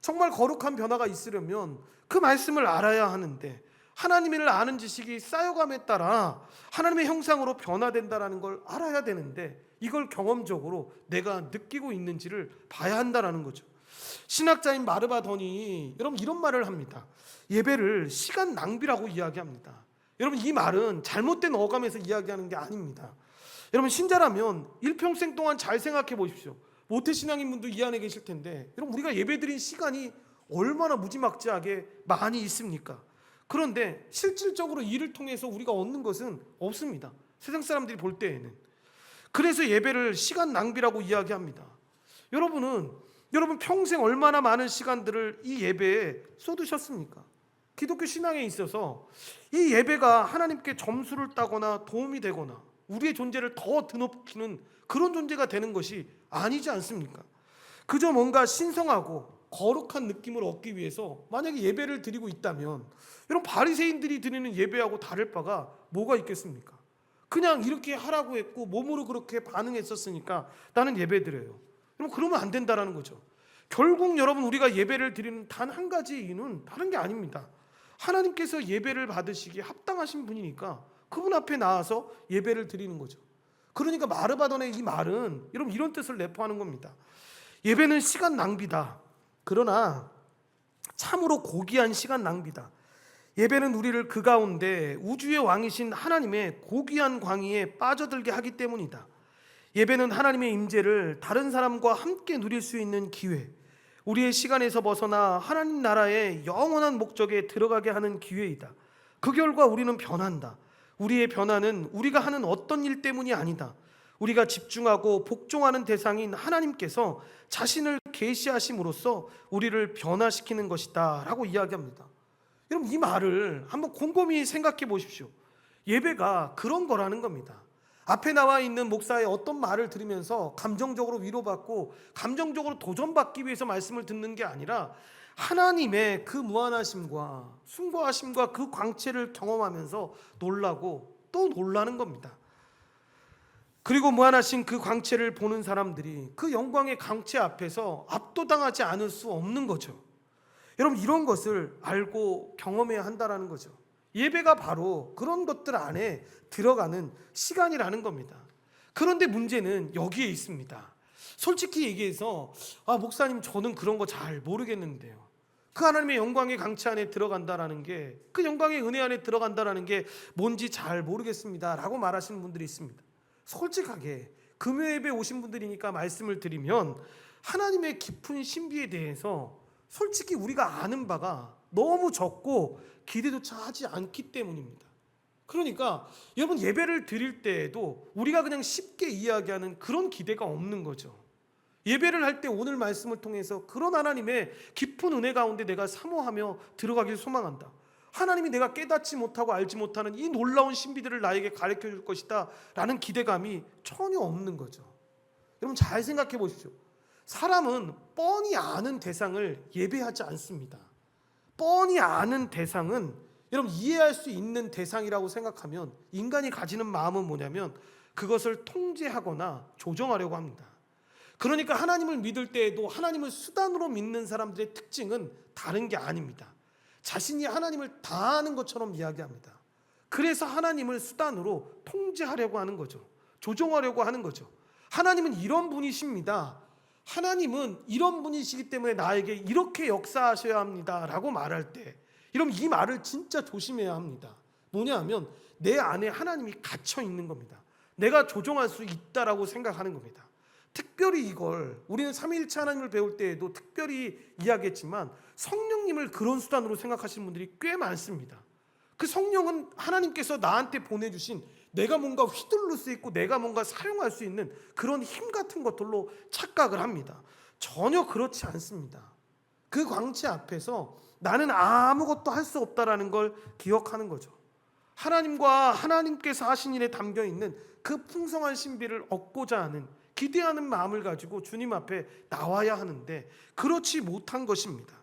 Speaker 1: 정말 거룩한 변화가 있으려면 그 말씀을 알아야 하는데, 하나님을 아는 지식이 쌓여감에 따라 하나님의 형상으로 변화된다는 걸 알아야 되는데, 이걸 경험적으로 내가 느끼고 있는지를 봐야 한다는 거죠. 신학자인 마르바던이 여러분 이런 말을 합니다. 예배를 시간 낭비라고 이야기합니다. 여러분 이 말은 잘못된 어감에서 이야기하는 게 아닙니다. 여러분 신자라면 일평생 동안 잘 생각해 보십시오. 모태신앙인 분도 이 안에 계실 텐데, 여러분 우리가 예배드린 시간이 얼마나 무지막지하게 많이 있습니까? 그런데 실질적으로 이를 통해서 우리가 얻는 것은 없습니다. 세상 사람들이 볼 때에는. 그래서 예배를 시간 낭비라고 이야기합니다. 여러분 평생 얼마나 많은 시간들을 이 예배에 쏟으셨습니까? 기독교 신앙에 있어서 이 예배가 하나님께 점수를 따거나 도움이 되거나 우리의 존재를 더 드높이는 그런 존재가 되는 것이 아니지 않습니까? 그저 뭔가 신성하고 거룩한 느낌을 얻기 위해서 만약에 예배를 드리고 있다면, 여러분 바리새인들이 드리는 예배하고 다를 바가 뭐가 있겠습니까? 그냥 이렇게 하라고 했고 몸으로 그렇게 반응했었으니까 나는 예배 드려요. 여러분 그러면 안 된다라는 거죠. 결국 여러분 우리가 예배를 드리는 단 한 가지 이유는 다른 게 아닙니다. 하나님께서 예배를 받으시기에 합당하신 분이니까 그분 앞에 나와서 예배를 드리는 거죠. 그러니까 마르바돈의 이 말은 여러분 이런 뜻을 내포하는 겁니다. 예배는 시간 낭비다. 그러나 참으로 고귀한 시간 낭비다. 예배는 우리를 그 가운데 우주의 왕이신 하나님의 고귀한 광의에 빠져들게 하기 때문이다. 예배는 하나님의 임재를 다른 사람과 함께 누릴 수 있는 기회, 우리의 시간에서 벗어나 하나님 나라의 영원한 목적에 들어가게 하는 기회이다. 그 결과 우리는 변한다. 우리의 변화는 우리가 하는 어떤 일 때문이 아니다. 우리가 집중하고 복종하는 대상인 하나님께서 자신을 계시하심으로써 우리를 변화시키는 것이다 라고 이야기합니다. 여러분 이 말을 한번 곰곰이 생각해 보십시오. 예배가 그런 거라는 겁니다. 앞에 나와 있는 목사의 어떤 말을 들으면서 감정적으로 위로받고 감정적으로 도전받기 위해서 말씀을 듣는 게 아니라 하나님의 그 무한하심과 숭고하심과 그 광채를 경험하면서 놀라고 또 놀라는 겁니다. 그리고 무한하신 그 광채를 보는 사람들이 그 영광의 광채 앞에서 압도당하지 않을 수 없는 거죠. 여러분 이런 것을 알고 경험해야 한다는 거죠. 예배가 바로 그런 것들 안에 들어가는 시간이라는 겁니다. 그런데 문제는 여기에 있습니다. 솔직히 얘기해서 목사님 저는 그런 거 잘 모르겠는데요. 그 하나님의 영광의 강치 안에 들어간다라는 게, 그 영광의 은혜 안에 들어간다라는 게 뭔지 잘 모르겠습니다 라고 말하시는 분들이 있습니다. 솔직하게 금요 예배 오신 분들이니까 말씀을 드리면, 하나님의 깊은 신비에 대해서 솔직히 우리가 아는 바가 너무 적고 기대조차 하지 않기 때문입니다. 그러니까 여러분, 예배를 드릴 때에도 우리가 그냥 쉽게 이야기하는 그런 기대가 없는 거죠. 예배를 할 때 오늘 말씀을 통해서 그런 하나님의 깊은 은혜 가운데 내가 사모하며 들어가길 소망한다. 하나님이 내가 깨닫지 못하고 알지 못하는 이 놀라운 신비들을 나에게 가르쳐 줄 것이다 라는 기대감이 전혀 없는 거죠. 여러분, 잘 생각해 보십시오. 사람은 뻔히 아는 대상을 예배하지 않습니다. 뻔히 아는 대상은 여러분 이해할 수 있는 대상이라고 생각하면 인간이 가지는 마음은 뭐냐면 그것을 통제하거나 조정하려고 합니다. 그러니까 하나님을 믿을 때에도 하나님을 수단으로 믿는 사람들의 특징은 다른 게 아닙니다. 자신이 하나님을 다 아는 것처럼 이야기합니다. 그래서 하나님을 수단으로 통제하려고 하는 거죠. 조정하려고 하는 거죠. 하나님은 이런 분이십니다. 하나님은 이런 분이시기 때문에 나에게 이렇게 역사하셔야 합니다 라고 말할 때, 여러분 이 말을 진짜 조심해야 합니다. 뭐냐 하면 내 안에 하나님이 갇혀 있는 겁니다. 내가 조정할 수 있다라고 생각하는 겁니다. 특별히 이걸 우리는 삼위일체 하나님을 배울 때에도 특별히 이야기했지만 성령님을 그런 수단으로 생각하시는 분들이 꽤 많습니다. 그 성령은 하나님께서 나한테 보내주신, 내가 뭔가 휘둘릴 수 있고 내가 뭔가 사용할 수 있는 그런 힘 같은 것들로 착각을 합니다. 전혀 그렇지 않습니다. 그 광채 앞에서 나는 아무것도 할 수 없다라는 걸 기억하는 거죠. 하나님과 하나님께서 하신 일에 담겨 있는 그 풍성한 신비를 얻고자 하는, 기대하는 마음을 가지고 주님 앞에 나와야 하는데 그렇지 못한 것입니다.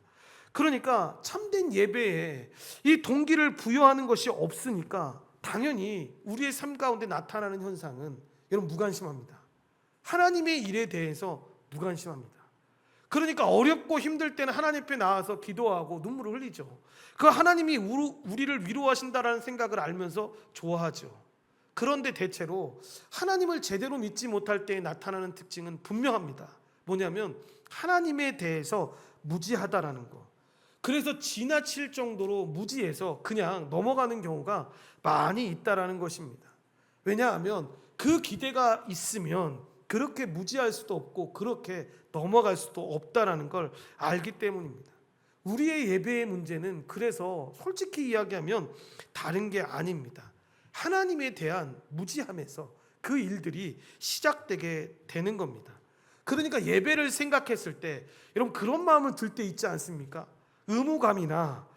Speaker 1: 그러니까 참된 예배에 이 동기를 부여하는 것이 없으니까 당연히 우리의 삶 가운데 나타나는 현상은 여러분 무관심합니다. 하나님의 일에 대해서 무관심합니다. 그러니까 어렵고 힘들 때는 하나님 앞에 나와서 기도하고 눈물을 흘리죠. 그 하나님이 우리를 위로하신다라는 생각을 알면서 좋아하죠. 그런데 대체로 하나님을 제대로 믿지 못할 때 나타나는 특징은 분명합니다. 뭐냐면 하나님에 대해서 무지하다라는 거. 그래서 지나칠 정도로 무지해서 그냥 넘어가는 경우가 많이 있다라는 것입니다. 왜냐하면 그 기대가 있으면 그렇게 무지할 수도 없고 그렇게 넘어갈 수도 없다라는 걸 알기 때문입니다. 우리의 예배의 문제는 그래서 솔직히 이야기하면 다른 게 아닙니다. 하나님에 대한 무지함에서 그 일들이 시작되게 되는 겁니다. 그러니까 예배를 생각했을 때 여러분 그런 마음은 들 때 있지 않습니까? 의무감이나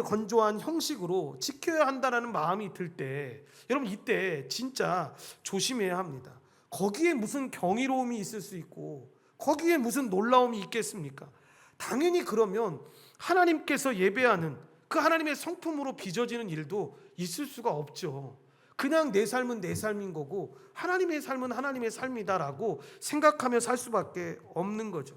Speaker 1: 건조한 형식으로 지켜야 한다는 마음이 들 때, 여러분 이때 진짜 조심해야 합니다. 거기에 무슨 경이로움이 있을 수 있고 거기에 무슨 놀라움이 있겠습니까? 당연히 그러면 하나님께서 예배하는 그 하나님의 성품으로 빚어지는 일도 있을 수가 없죠. 그냥 내 삶은 내 삶인 거고 하나님의 삶은 하나님의 삶이다라고 생각하며 살 수밖에 없는 거죠.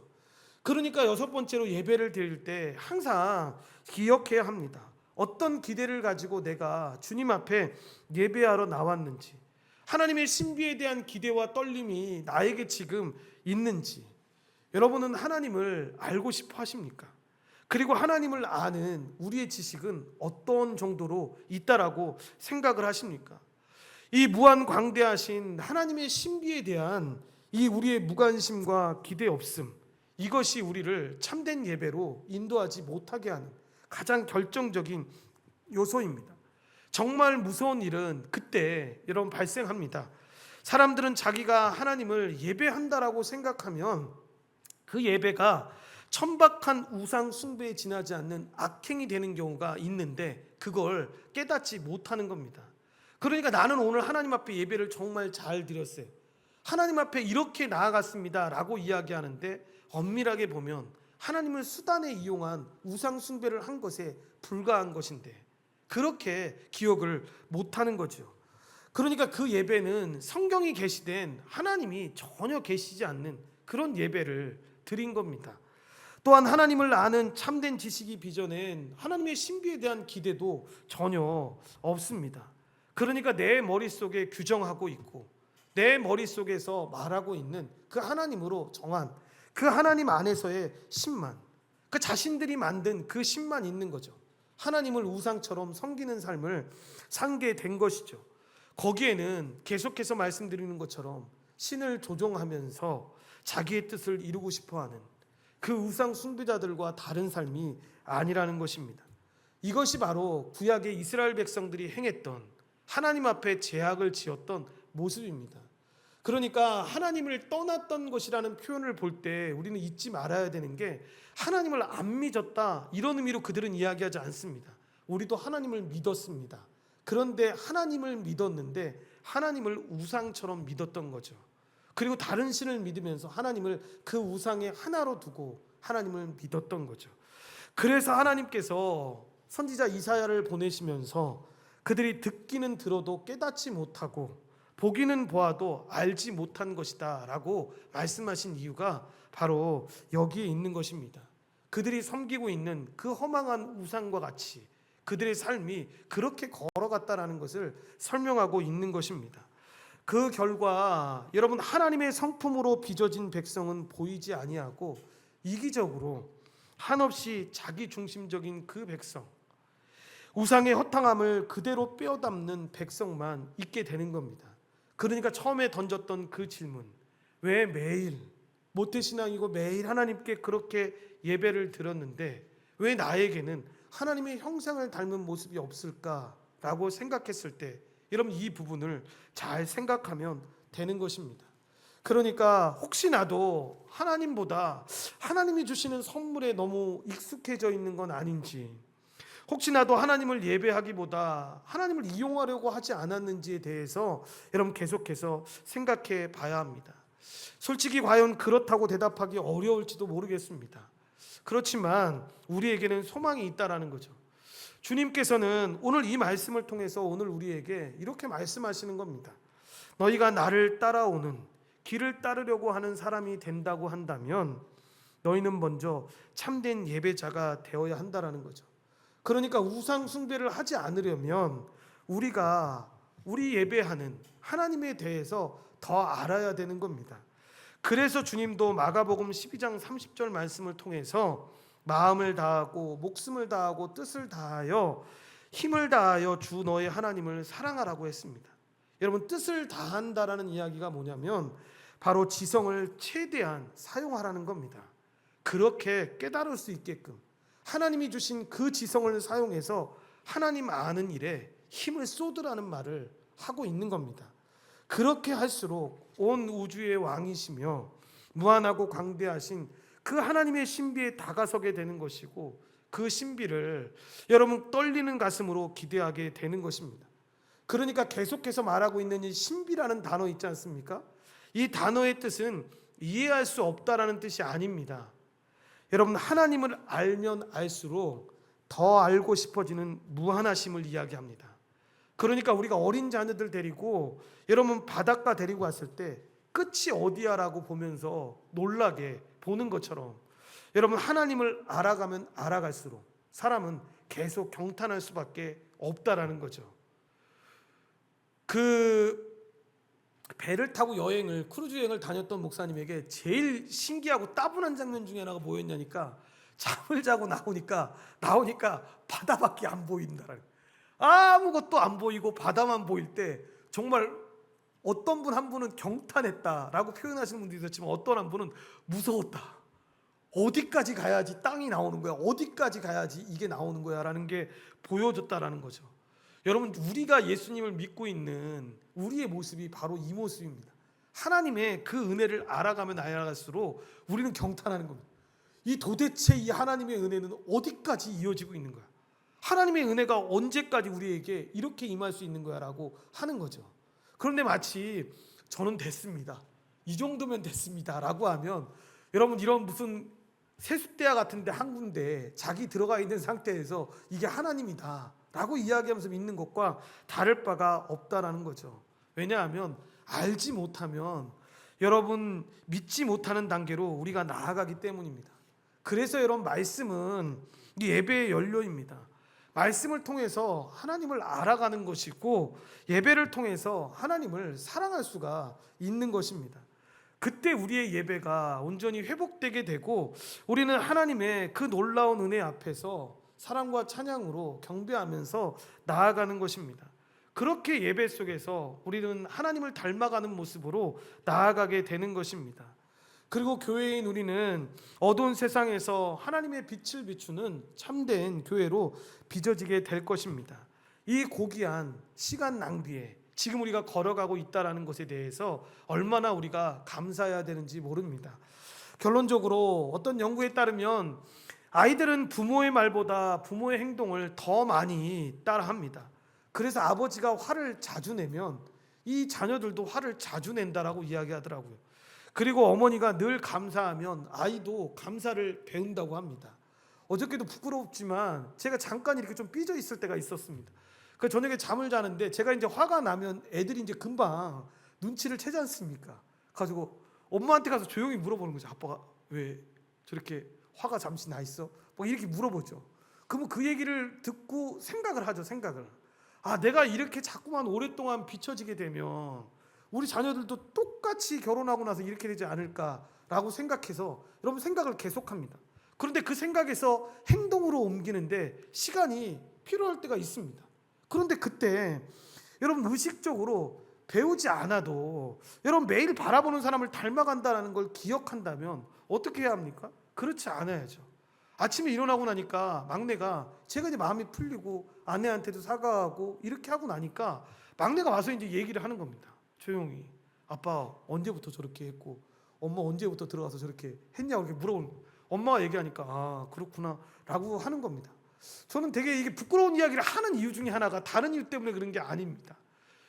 Speaker 1: 그러니까 여섯 번째로 예배를 드릴 때 항상 기억해야 합니다. 어떤 기대를 가지고 내가 주님 앞에 예배하러 나왔는지, 하나님의 신비에 대한 기대와 떨림이 나에게 지금 있는지. 여러분은 하나님을 알고 싶어 하십니까? 그리고 하나님을 아는 우리의 지식은 어떤 정도로 있다라고 생각을 하십니까? 이 무한 광대하신 하나님의 신비에 대한 이 우리의 무관심과 기대 없음, 이것이 우리를 참된 예배로 인도하지 못하게 하는 가장 결정적인 요소입니다. 정말 무서운 일은 그때 여러분 발생합니다. 사람들은 자기가 하나님을 예배한다라고 생각하면 그 예배가 천박한 우상 숭배에 지나지 않는 악행이 되는 경우가 있는데 그걸 깨닫지 못하는 겁니다. 그러니까 나는 오늘 하나님 앞에 예배를 정말 잘 드렸어요. 하나님 앞에 이렇게 나아갔습니다 라고 이야기하는데 엄밀하게 보면 하나님을 수단에 이용한 우상 숭배를 한 것에 불과한 것인데 그렇게 기억을 못하는 거죠. 그러니까 그 예배는 성경이 계시된 하나님이 전혀 계시지 않는 그런 예배를 드린 겁니다. 또한 하나님을 아는 참된 지식이 빚어낸 하나님의 신비에 대한 기대도 전혀 없습니다. 그러니까 내 머릿속에 규정하고 있고 내 머릿속에서 말하고 있는 그 하나님으로 정한 그 하나님 안에서의 신만, 그 자신들이 만든 그 신만 있는 거죠. 하나님을 우상처럼 섬기는 삶을 살게 된 것이죠. 거기에는 계속해서 말씀드리는 것처럼 신을 조종하면서 자기의 뜻을 이루고 싶어하는 그 우상 숭배자들과 다른 삶이 아니라는 것입니다. 이것이 바로 구약의 이스라엘 백성들이 행했던, 하나님 앞에 제약을 지었던 모습입니다. 그러니까 하나님을 떠났던 것이라는 표현을 볼 때 우리는 잊지 말아야 되는 게, 하나님을 안 믿었다 이런 의미로 그들은 이야기하지 않습니다. 우리도 하나님을 믿었습니다. 그런데 하나님을 믿었는데 하나님을 우상처럼 믿었던 거죠. 그리고 다른 신을 믿으면서 하나님을 그 우상의 하나로 두고 하나님을 믿었던 거죠. 그래서 하나님께서 선지자 이사야를 보내시면서 그들이 듣기는 들어도 깨닫지 못하고 보기는 보아도 알지 못한 것이다 라고 말씀하신 이유가 바로 여기에 있는 것입니다. 그들이 섬기고 있는 그 허망한 우상과 같이 그들의 삶이 그렇게 걸어갔다라는 것을 설명하고 있는 것입니다. 그 결과 여러분, 하나님의 성품으로 빚어진 백성은 보이지 아니하고 이기적으로 한없이 자기 중심적인 그 백성, 우상의 허탕함을 그대로 빼어담는 백성만 있게 되는 겁니다. 그러니까 처음에 던졌던 그 질문, 왜 매일 모태신앙이고 매일 하나님께 그렇게 예배를 드렸는데 왜 나에게는 하나님의 형상을 닮은 모습이 없을까라고 생각했을 때, 여러분 이 부분을 잘 생각하면 되는 것입니다. 그러니까 혹시나도 하나님보다 하나님이 주시는 선물에 너무 익숙해져 있는 건 아닌지, 혹시나도 하나님을 예배하기보다 하나님을 이용하려고 하지 않았는지에 대해서 여러분 계속해서 생각해 봐야 합니다. 솔직히 과연 그렇다고 대답하기 어려울지도 모르겠습니다. 그렇지만 우리에게는 소망이 있다라는 거죠. 주님께서는 오늘 이 말씀을 통해서 오늘 우리에게 이렇게 말씀하시는 겁니다. 너희가 나를 따라오는, 길을 따르려고 하는 사람이 된다고 한다면 너희는 먼저 참된 예배자가 되어야 한다라는 거죠. 그러니까 우상 숭배를 하지 않으려면 우리가 우리 예배하는 하나님에 대해서 더 알아야 되는 겁니다. 그래서 주님도 마가복음 12장 30절 말씀을 통해서 마음을 다하고 목숨을 다하고 뜻을 다하여 힘을 다하여 주 너의 하나님을 사랑하라고 했습니다. 여러분, 뜻을 다한다라는 이야기가 뭐냐면 바로 지성을 최대한 사용하라는 겁니다. 그렇게 깨달을 수 있게끔 하나님이 주신 그 지성을 사용해서 하나님 아는 일에 힘을 쏟으라는 말을 하고 있는 겁니다. 그렇게 할수록 온 우주의 왕이시며 무한하고 광대하신 그 하나님의 신비에 다가서게 되는 것이고, 그 신비를 여러분 떨리는 가슴으로 기대하게 되는 것입니다. 그러니까 계속해서 말하고 있는 이 신비라는 단어 있지 않습니까? 이 단어의 뜻은 이해할 수 없다라는 뜻이 아닙니다. 여러분, 하나님을 알면 알수록 더 알고 싶어지는 무한하심을 이야기합니다. 그러니까 우리가 어린 자녀들 데리고 여러분 바닷가 데리고 왔을 때 끝이 어디야라고 보면서 놀라게 보는 것처럼, 여러분 하나님을 알아가면 알아갈수록 사람은 계속 경탄할 수밖에 없다라는 거죠. 그 배를 타고 크루즈 여행을 다녔던 목사님에게 제일 신기하고 따분한 장면 중에 하나가 뭐였냐니까, 잠을 자고 나오니까 바다밖에 안 보인다라는, 아무것도 안 보이고 바다만 보일 때 정말 어떤 분 한 분은 경탄했다라고 표현하시는 분도 있었지만 어떤 한 분은 무서웠다. 어디까지 가야지 땅이 나오는 거야? 어디까지 가야지 이게 나오는 거야? 라는 게 보여줬다라는 거죠. 여러분, 우리가 예수님을 믿고 있는 우리의 모습이 바로 이 모습입니다. 하나님의 그 은혜를 알아가면 알아갈수록 우리는 경탄하는 겁니다. 이 도대체 이 하나님의 은혜는 어디까지 이어지고 있는 거야? 하나님의 은혜가 언제까지 우리에게 이렇게 임할 수 있는 거야? 라고 하는 거죠. 그런데 마치 저는 됐습니다, 이 정도면 됐습니다 라고 하면, 여러분 이런 무슨 세숫대야 같은데 한 군데 자기 들어가 있는 상태에서 이게 하나님이다 라고 이야기하면서 믿는 것과 다를 바가 없다라는 거죠. 왜냐하면 알지 못하면 여러분 믿지 못하는 단계로 우리가 나아가기 때문입니다. 그래서 여러분 말씀은 이 예배의 연료입니다. 말씀을 통해서 하나님을 알아가는 것이고 예배를 통해서 하나님을 사랑할 수가 있는 것입니다. 그때 우리의 예배가 온전히 회복되게 되고 우리는 하나님의 그 놀라운 은혜 앞에서 사랑과 찬양으로 경배하면서 나아가는 것입니다. 그렇게 예배 속에서 우리는 하나님을 닮아가는 모습으로 나아가게 되는 것입니다. 그리고 교회인 우리는 어두운 세상에서 하나님의 빛을 비추는 참된 교회로 빚어지게 될 것입니다. 이 고귀한 시간 낭비에 지금 우리가 걸어가고 있다는 것에 대해서 얼마나 우리가 감사해야 되는지 모릅니다. 결론적으로 어떤 연구에 따르면 아이들은 부모의 말보다 부모의 행동을 더 많이 따라합니다. 그래서 아버지가 화를 자주 내면 이 자녀들도 화를 자주 낸다라고 이야기하더라고요. 그리고 어머니가 늘 감사하면 아이도 감사를 배운다고 합니다. 어저께도 부끄럽지만 제가 잠깐 이렇게 좀 삐져 있을 때가 있었습니다. 그 저녁에 잠을 자는데 제가 이제 화가 나면 애들이 이제 금방 눈치를 채지 않습니까? 가지고 엄마한테 가서 조용히 물어보는 거죠. 아빠가 왜 저렇게 화가 잠시 나 있어? 뭐 이렇게 물어보죠. 그러면 그 얘기를 듣고 생각을 하죠. 생각을. 아, 내가 이렇게 자꾸만 오랫동안 비춰지게 되면 우리 자녀들도 똑같이 결혼하고 나서 이렇게 되지 않을까라고 생각해서 여러분 생각을 계속합니다. 그런데 그 생각에서 행동으로 옮기는데 시간이 필요할 때가 있습니다. 그런데 그때 여러분 의식적으로 배우지 않아도 여러분 매일 바라보는 사람을 닮아간다는 걸 기억한다면 어떻게 해야 합니까? 그렇지 않아야죠. 아침에 일어나고 나니까 막내가 제가 이제 마음이 풀리고 아내한테도 사과하고 이렇게 하고 나니까 막내가 와서 이제 얘기를 하는 겁니다. 조용히. 아빠 언제부터 저렇게 했고 엄마 언제부터 들어가서 저렇게 했냐고 이렇게 물어보는 거예요. 엄마가 얘기하니까 아 그렇구나 라고 하는 겁니다. 저는 되게 이게 부끄러운 이야기를 하는 이유 중에 하나가 다른 이유 때문에 그런 게 아닙니다.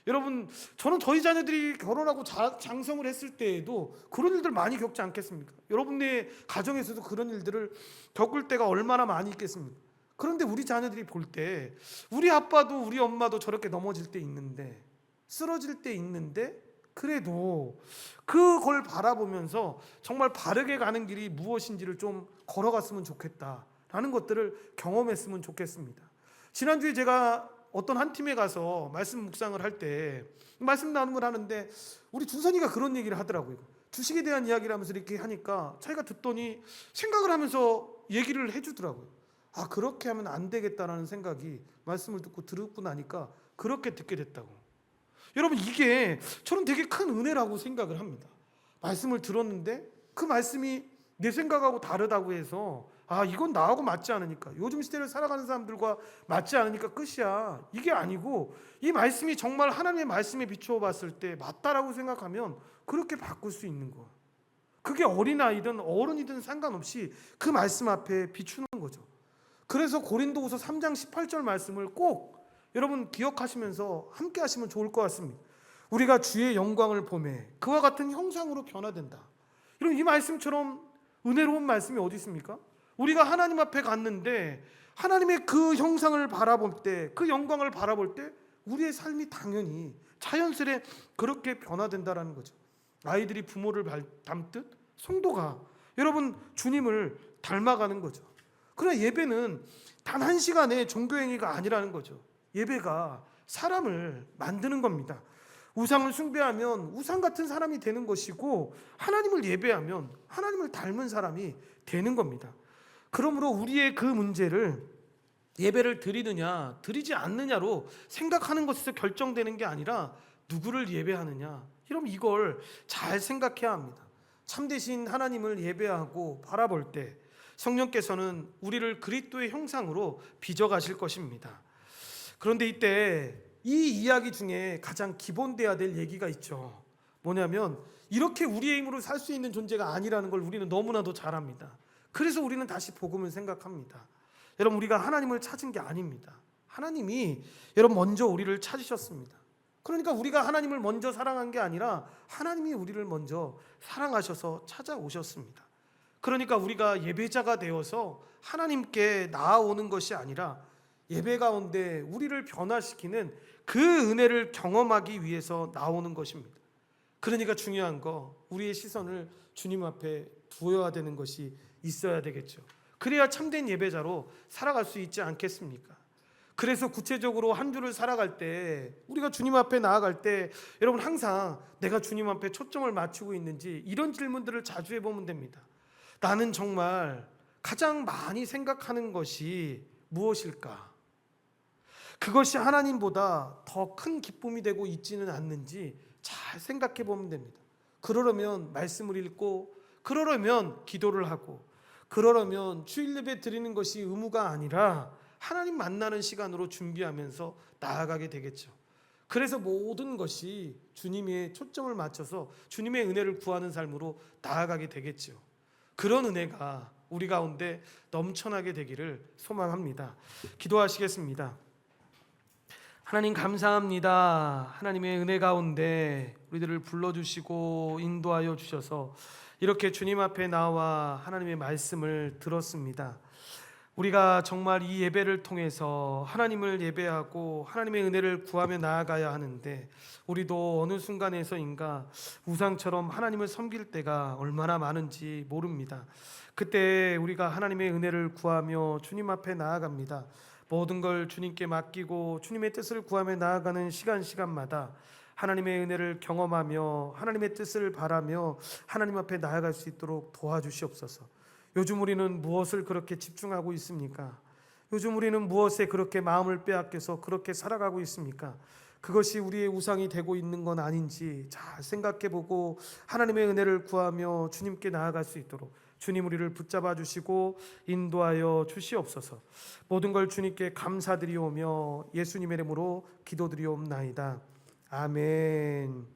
Speaker 1: 여러분 저는 저희 자녀들이 결혼하고 장성을 했을 때에도 그런 일들 많이 겪지 않겠습니까? 여러분의 가정에서도 그런 일들을 겪을 때가 얼마나 많이 있겠습니까? 그런데 우리 자녀들이 볼 때 우리 아빠도 우리 엄마도 저렇게 넘어질 때 있는데 쓰러질 때 있는데 그래도 그걸 바라보면서 정말 바르게 가는 길이 무엇인지를 좀 걸어갔으면 좋겠다라는 것들을 경험했으면 좋겠습니다. 지난주에 제가 어떤 한 팀에 가서 말씀 묵상을 할 때 말씀 나눔을 하는데 우리 준선이가 그런 얘기를 하더라고요. 주식에 대한 이야기를 하면서 이렇게 하니까 자기가 듣더니 생각을 하면서 얘기를 해주더라고요. 아 그렇게 하면 안 되겠다라는 생각이 말씀을 듣고 나니까 그렇게 듣게 됐다고. 여러분 이게 저는 되게 큰 은혜라고 생각을 합니다. 말씀을 들었는데 그 말씀이 내 생각하고 다르다고 해서 아 이건 나하고 맞지 않으니까 요즘 시대를 살아가는 사람들과 맞지 않으니까 끝이야 이게 아니고 이 말씀이 정말 하나님의 말씀에 비추어 봤을 때 맞다라고 생각하면 그렇게 바꿀 수 있는 거야. 그게 어린아이든 어른이든 상관없이 그 말씀 앞에 비추는 거죠. 그래서 고린도후서 3장 18절 말씀을 꼭 여러분 기억하시면서 함께 하시면 좋을 것 같습니다. 우리가 주의 영광을 보매 그와 같은 형상으로 변화된다. 여러분 이 말씀처럼 은혜로운 말씀이 어디 있습니까? 우리가 하나님 앞에 갔는데 하나님의 그 형상을 바라볼 때 그 영광을 바라볼 때 우리의 삶이 당연히 자연스레 그렇게 변화된다라는 거죠. 아이들이 부모를 닮듯 성도가 여러분 주님을 닮아가는 거죠. 그러나 예배는 단 한 시간의 종교행위가 아니라는 거죠. 예배가 사람을 만드는 겁니다. 우상을 숭배하면 우상 같은 사람이 되는 것이고 하나님을 예배하면 하나님을 닮은 사람이 되는 겁니다. 그러므로 우리의 그 문제를 예배를 드리느냐 드리지 않느냐로 생각하는 것에서 결정되는 게 아니라 누구를 예배하느냐 여러분 이걸 잘 생각해야 합니다. 참되신 하나님을 예배하고 바라볼 때 성령께서는 우리를 그리스도의 형상으로 빚어가실 것입니다. 그런데 이때 이 이야기 중에 가장 기본돼야 될 얘기가 있죠. 뭐냐면 이렇게 우리의 힘으로 살 수 있는 존재가 아니라는 걸 우리는 너무나도 잘 압니다. 그래서 우리는 다시 복음을 생각합니다. 여러분 우리가 하나님을 찾은 게 아닙니다. 하나님이 여러분 먼저 우리를 찾으셨습니다. 그러니까 우리가 하나님을 먼저 사랑한 게 아니라 하나님이 우리를 먼저 사랑하셔서 찾아오셨습니다. 그러니까 우리가 예배자가 되어서 하나님께 나아오는 것이 아니라 예배 가운데 우리를 변화시키는 그 은혜를 경험하기 위해서 나오는 것입니다. 그러니까 중요한 거 우리의 시선을 주님 앞에 두어야 되는 것이 있어야 되겠죠. 그래야 참된 예배자로 살아갈 수 있지 않겠습니까? 그래서 구체적으로 한 주를 살아갈 때, 우리가 주님 앞에 나아갈 때 여러분 항상 내가 주님 앞에 초점을 맞추고 있는지 이런 질문들을 자주 해보면 됩니다. 나는 정말 가장 많이 생각하는 것이 무엇일까? 그것이 하나님보다 더 큰 기쁨이 되고 있지는 않는지 잘 생각해 보면 됩니다. 그러려면 말씀을 읽고, 그러려면 기도를 하고, 그러려면 주일 예배 드리는 것이 의무가 아니라 하나님 만나는 시간으로 준비하면서 나아가게 되겠죠. 그래서 모든 것이 주님의 초점을 맞춰서 주님의 은혜를 구하는 삶으로 나아가게 되겠죠. 그런 은혜가 우리 가운데 넘쳐나게 되기를 소망합니다. 기도하시겠습니다. 하나님 감사합니다. 하나님의 은혜 가운데 우리들을 불러주시고 인도하여 주셔서 이렇게 주님 앞에 나와 하나님의 말씀을 들었습니다. 우리가 정말 이 예배를 통해서 하나님을 예배하고 하나님의 은혜를 구하며 나아가야 하는데, 우리도 어느 순간에서인가 우상처럼 하나님을 섬길 때가 얼마나 많은지 모릅니다. 그때 우리가 하나님의 은혜를 구하며 주님 앞에 나아갑니다. 모든 걸 주님께 맡기고 주님의 뜻을 구하며 나아가는 시간마다 하나님의 은혜를 경험하며 하나님의 뜻을 바라며 하나님 앞에 나아갈 수 있도록 도와주시옵소서. 요즘 우리는 무엇을 그렇게 집중하고 있습니까? 요즘 우리는 무엇에 그렇게 마음을 빼앗겨서 그렇게 살아가고 있습니까? 그것이 우리의 우상이 되고 있는 건 아닌지 잘 생각해보고 하나님의 은혜를 구하며 주님께 나아갈 수 있도록 주님 우리를 붙잡아 주시고 인도하여 주시옵소서. 모든 걸 주님께 감사드리오며 예수님의 이름으로 기도드리옵나이다. 아멘.